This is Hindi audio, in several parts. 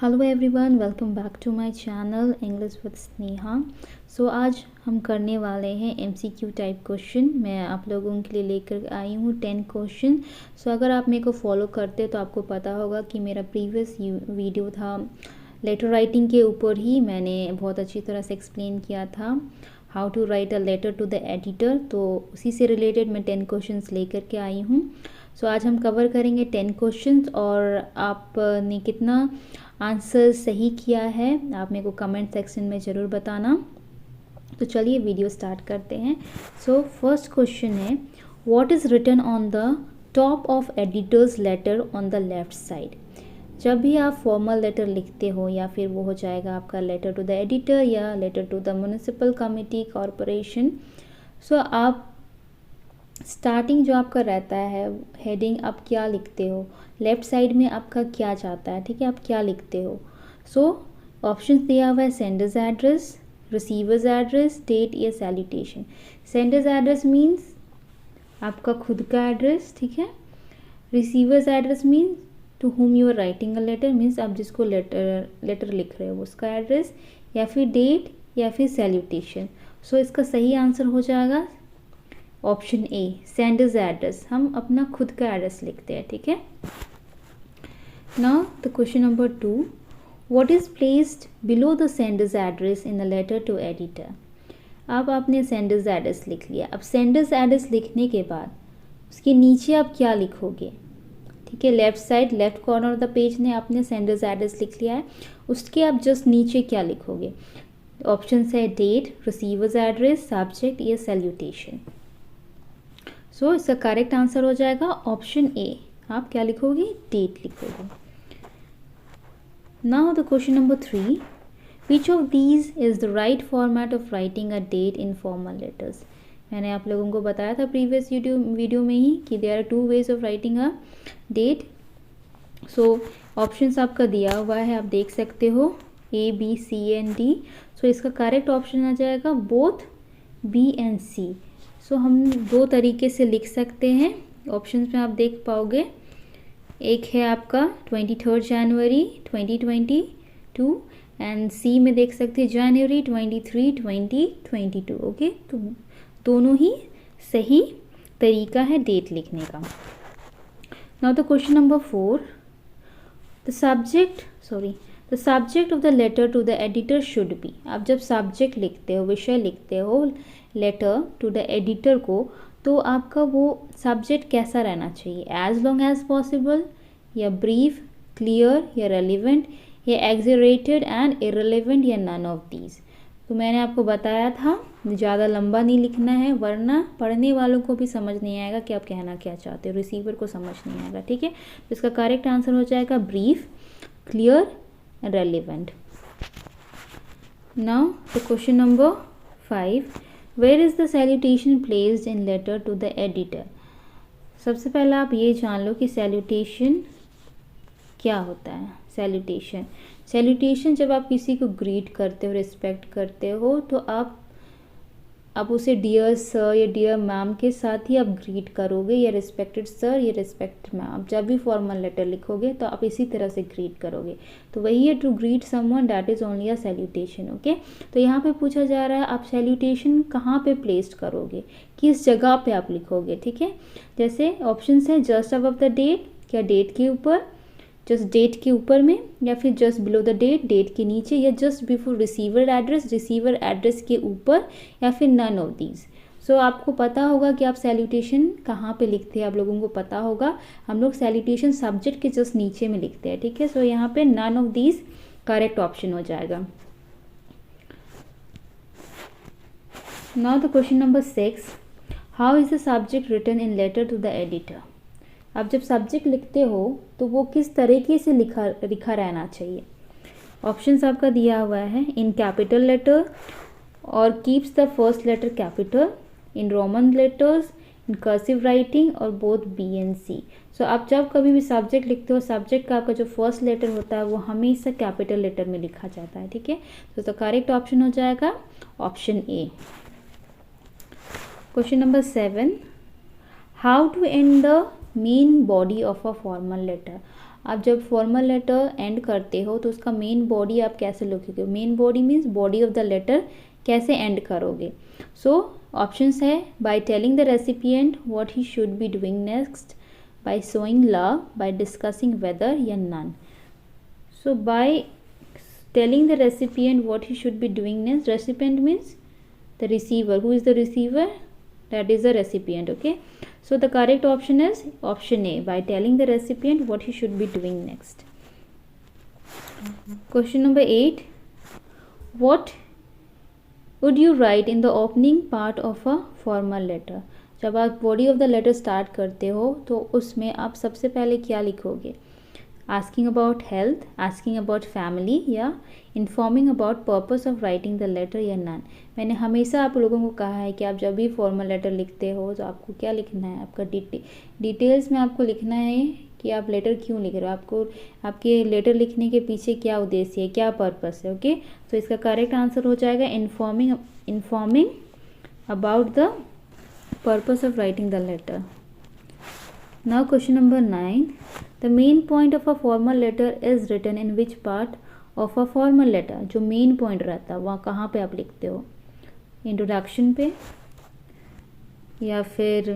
Hello everyone, welcome back to my channel English with Sneha. So आज हम करने वाले हैं एमसीक्यू टाइप क्वेश्चन। मैं आप लोगों के लिए लेकर आई हूँ 10 क्वेश्चन। सो अगर आप मेरे को फॉलो करते तो आपको पता होगा कि मेरा प्रीवियस वीडियो था लेटर राइटिंग के ऊपर ही। मैंने बहुत अच्छी तरह से एक्सप्लेन किया था how to write a letter to the editor, तो उसी से रिलेटेड मैं 10 क्वेश्चंस लेकर के आई हूँ। सो आज हम कवर करेंगे 10 क्वेश्चंस और आपने कितना आंसर सही किया है आप मेरे को कमेंट सेक्शन में ज़रूर बताना। तो चलिए वीडियो स्टार्ट करते हैं। सो फर्स्ट क्वेश्चन है, what is written on the top of editor's letter on the left side. जब भी आप फॉर्मल लेटर लिखते हो या फिर वो हो जाएगा आपका लेटर टू द एडिटर या letter to the municipal committee corporation, so आप स्टार्टिंग जो आपका रहता है हेडिंग, आप क्या लिखते हो, लेफ्ट साइड में आपका क्या जाता है, ठीक है, आप क्या लिखते हो। सो ऑप्शंस दिया हुआ है sender's address, receiver's address, date या सैल्यूटेशन। सेंडर्स एड्रेस मीन्स आपका खुद का एड्रेस, ठीक है। Receiver's address means to whom you are writing a letter, means आप जिसको लेटर लिख रहे हो उसका एड्रेस, या फिर डेट या फिर सैल्यूटेशन। सो इसका सही आंसर हो जाएगा ऑप्शन ए, सेंडर्स एड्रेस। हम अपना खुद का एड्रेस लिखते हैं, ठीक है। Now the question number 2, what is placed below the sender's address in a letter to editor. अब आपने सेंडर्स एड्रेस लिख लिया। अब सेंडर्स एड्रेस लिखने के बाद उसके नीचे आप क्या लिखोगे, ठीक है। Left side left corner of the page ने आपने सेंडर्स एड्रेस लिख लिया है, उसके आप जस्ट नीचे क्या लिखोगे। ऑप्शन है डेट, रिसीवर्स एड्रेस, सब्जेक्ट या सैल्यूटेशन। सो इसका करेक्ट आंसर हो जाएगा ऑप्शन ए, आप क्या लिखोगे, डेट लिखोगे। Now the question number 3, which of these is the right format of writing a date in formal letters. मैंने आप लोगों को बताया था प्रीवियस वीडियो में ही कि there are 2 ways of writing a date. So options आपका दिया हुआ है, आप देख सकते हो A B C and D. So इसका करेक्ट ऑप्शन आ जाएगा both B and C. So हम 2 तरीके से लिख सकते हैं। ऑप्शंस में आप देख पाओगे, एक है आपका 23 जनवरी 2022 एंड सी में देख सकते हैं जनवरी 23 2022। ओके, तो दोनों ही सही तरीका है डेट लिखने का। Now the question number 4, the subject of the letter to the editor should be. आप जब सब्जेक्ट लिखते हो, विषय लिखते हो लेटर टू द एडिटर को, तो आपका वो सब्जेक्ट कैसा रहना चाहिए, एज लॉन्ग एज पॉसिबल या ब्रीफ, क्लियर या रेलिवेंट या एग्जरेटेड एंड इररिलेवेंट या नन ऑफ दीज। तो मैंने आपको बताया था ज़्यादा लंबा नहीं लिखना है, वरना पढ़ने वालों को भी समझ नहीं आएगा कि आप कहना क्या चाहते हो, रिसीवर को समझ नहीं आएगा, ठीक है। तो इसका करेक्ट आंसर हो जाएगा brief, clear, relevant. Now the question number 5, where is the salutation placed in letter to the editor. सबसे पहले आप ये जान लो कि सैल्यूटेशन क्या होता है। सैल्यूटेशन जब आप किसी को ग्रीट करते हो, रिस्पेक्ट करते हो, तो आप उसे डियर सर या डियर मैम के साथ ही आप ग्रीट करोगे, या रिस्पेक्टेड सर या रिस्पेक्टेड मैम। आप जब भी फॉर्मल लेटर लिखोगे तो आप इसी तरह से ग्रीट करोगे। तो वही है to greet someone, that is only a salutation. Okay, तो यहाँ पे पूछा जा रहा है आप सैल्यूटेशन कहाँ पे प्लेस्ड करोगे, किस जगह पे आप लिखोगे, ठीक है। जैसे ऑप्शन है जस्ट अबव द डेट, क्या डेट के ऊपर, जस्ट डेट के ऊपर में, या फिर just below the date, date के नीचे, या जस्ट बिफोर रिसीवर एड्रेस के ऊपर, या फिर नन ऑफ दीज। सो आपको पता होगा कि आप सैल्यूटेशन कहाँ पे लिखते हैं, आप लोगों को पता होगा हम लोग सैल्यूटेशन सब्जेक्ट के जस्ट नीचे में लिखते हैं, ठीक है। सो यहाँ पे none of these correct option हो जाएगा। Now the question number 6, how is the subject written in letter to the editor. अब जब सब्जेक्ट लिखते हो तो वो किस तरीके से लिखा रहना चाहिए। ऑप्शंस आपका दिया हुआ है, इन कैपिटल लेटर और keeps the first letter capital, in roman letters, in cursive writing, और both B and C. So आप जब कभी भी सब्जेक्ट लिखते हो, सब्जेक्ट का आपका जो फर्स्ट लेटर होता है वो हमेशा कैपिटल लेटर में लिखा जाता है, ठीक है। तो द करेक्ट ऑप्शन हो जाएगा option A. Question number 7, how to end the main body of a formal letter. आप जब फॉर्मल लेटर एंड करते हो तो उसका मेन बॉडी आप कैसे लिखोगे, main body means body of the letter कैसे एंड करोगे। सो ऑप्शंस है by telling the recipient what he should be doing next, by showing love, by discussing weather या none. So by telling the recipient what he should be doing next, recipient means the receiver. Who is the receiver? That is the recipient. Okay, so the correct option is option A, by telling the recipient what he should be doing next. Question number 8, what would you write in the opening part of a formal letter? जब आप body of the letter start करते हो तो उसमें आप सबसे पहले क्या लिखोगे, asking about health, asking about family, या informing about purpose of writing the letter या नन। मैंने हमेशा आप लोगों को कहा है कि आप जब भी फॉर्मल लेटर लिखते हो तो आपको क्या लिखना है, आपका डिटेल्स में आपको लिखना है कि आप लेटर क्यों लिख रहे हो, आपको आपके लेटर लिखने के पीछे क्या उद्देश्य है, क्या पर्पस है। ओके, तो इसका करेक्ट आंसर हो जाएगा informing about the purpose of writing the letter. Now question number 9, the main point of a formal letter is written in which part of a formal letter. जो मेन पॉइंट रहता है वहाँ कहाँ पे आप लिखते हो, इंट्रोडक्शन पे या फिर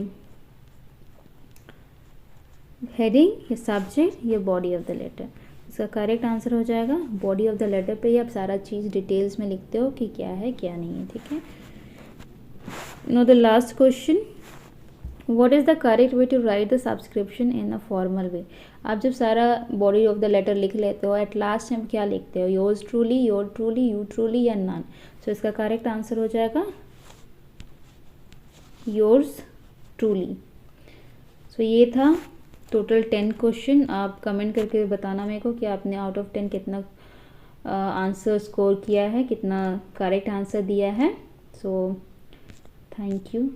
हेडिंग या सब्जेक्ट या बॉडी ऑफ द लेटर। इसका करेक्ट आंसर हो जाएगा बॉडी ऑफ द लेटर पे ही आप सारा चीज़ डिटेल्स में लिखते हो कि क्या है क्या नहीं है। ठीक है, now the last question, what is the correct way to write the subscription in a formal way. आप जब सारा बॉडी ऑफ द लेटर लिख लेते हो, एट लास्ट हम क्या लिखते हो, yours truly, your truly, you truly या नन। सो इसका करेक्ट आंसर हो जाएगा योर्स ट्रूली। सो ये था टोटल 10 क्वेश्चन। आप कमेंट करके बताना मेरे को कि आपने आउट ऑफ 10 कितना आंसर स्कोर किया है, कितना करेक्ट आंसर दिया है। So thank you.